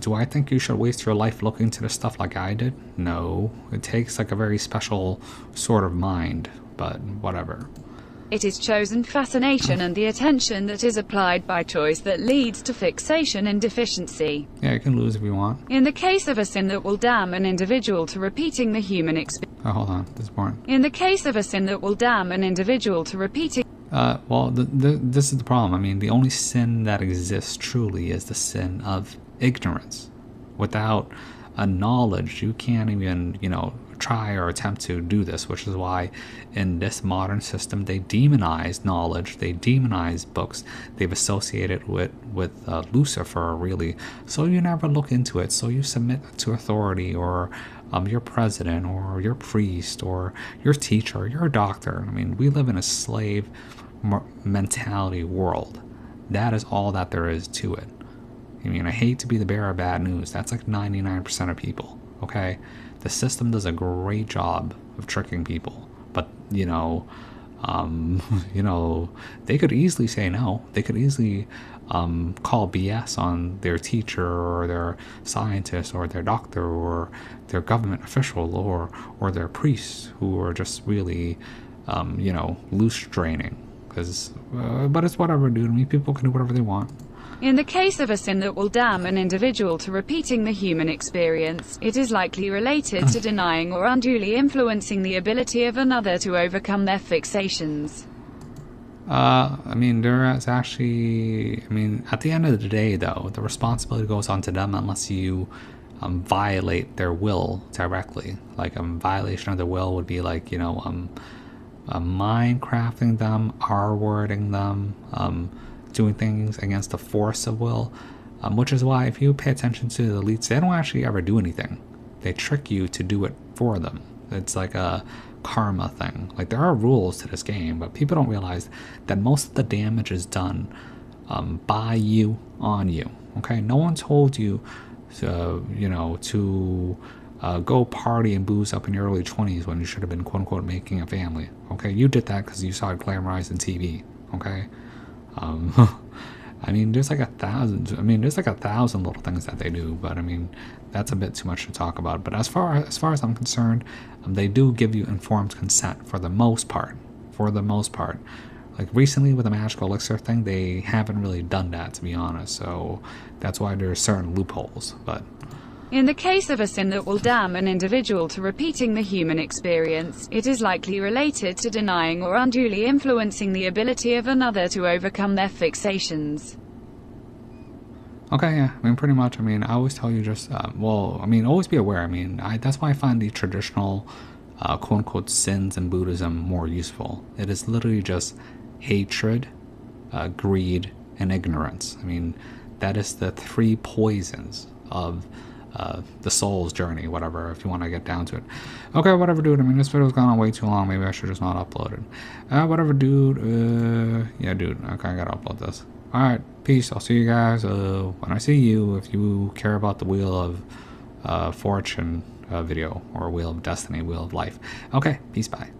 do I think you should waste your life looking into this stuff like I did? No. It takes, like, a very special sort of mind, but whatever. It is chosen fascination and the attention that is applied by choice that leads to fixation and deficiency. Yeah, you can lose if you want. In the case of a sin that will damn an individual to repeating the human experience. Oh, hold on. This is boring. In the case of a sin that will damn an individual to repeating. Well, this is the problem. I mean, the only sin that exists truly is the sin of ignorance. Without a knowledge, you can't even, try or attempt to do this, which is why in this modern system they demonize knowledge, they demonize books, they've associated with Lucifer, really, so you never look into it, so you submit to authority, or your president, or your priest, or your teacher, your doctor. I mean, we live in a slave mentality world. That is all that there is to it. I mean, I hate to be the bearer of bad news. That's like 99% of people, okay? The system does a great job of tricking people, but they could easily say no. They could easily call BS on their teacher or their scientist or their doctor or their government official or their priests, who are just really loose draining. But it's whatever, dude. I mean, people can do whatever they want. In the case of a sin that will damn an individual to repeating the human experience, it is likely related to denying or unduly influencing the ability of another to overcome their fixations. I mean, there is actually, at the end of the day, though, the responsibility goes on to them unless you violate their will directly. Like, a violation of their will would be like, mind crafting them, R-wording them, doing things against the force of will, which is why if you pay attention to the elites, they don't actually ever do anything. They trick you to do it for them. It's like a karma thing. Like, there are rules to this game, but people don't realize that most of the damage is done by you, on you. Okay, no one told you to go party and booze up in your early 20s when you should have been quote unquote making a family. Okay, you did that because you saw it glamorized on TV. Okay. There's like 1,000 little things that they do, but that's a bit too much to talk about. But as far as I'm concerned, they do give you informed consent for the most part. Like, recently with the magical elixir thing, they haven't really done that, to be honest. So that's why there's certain loopholes. But in the case of a sin that will damn an individual to repeating the human experience, it is likely related to denying or unduly influencing the ability of another to overcome their fixations. Okay, yeah, pretty much. I always tell you just, always be aware. That's why I find the traditional, quote-unquote, sins in Buddhism more useful. It is literally just hatred, greed, and ignorance. That is the three poisons of the soul's journey, whatever, if you want to get down to it. Okay, whatever, dude. I mean, this video's gone on way too long. Maybe I should just not upload it. Whatever, dude. Yeah, dude. Okay, I gotta upload this. Alright, peace. I'll see you guys when I see you, if you care about the Wheel of Fortune video, or Wheel of Destiny, Wheel of Life. Okay, peace, bye.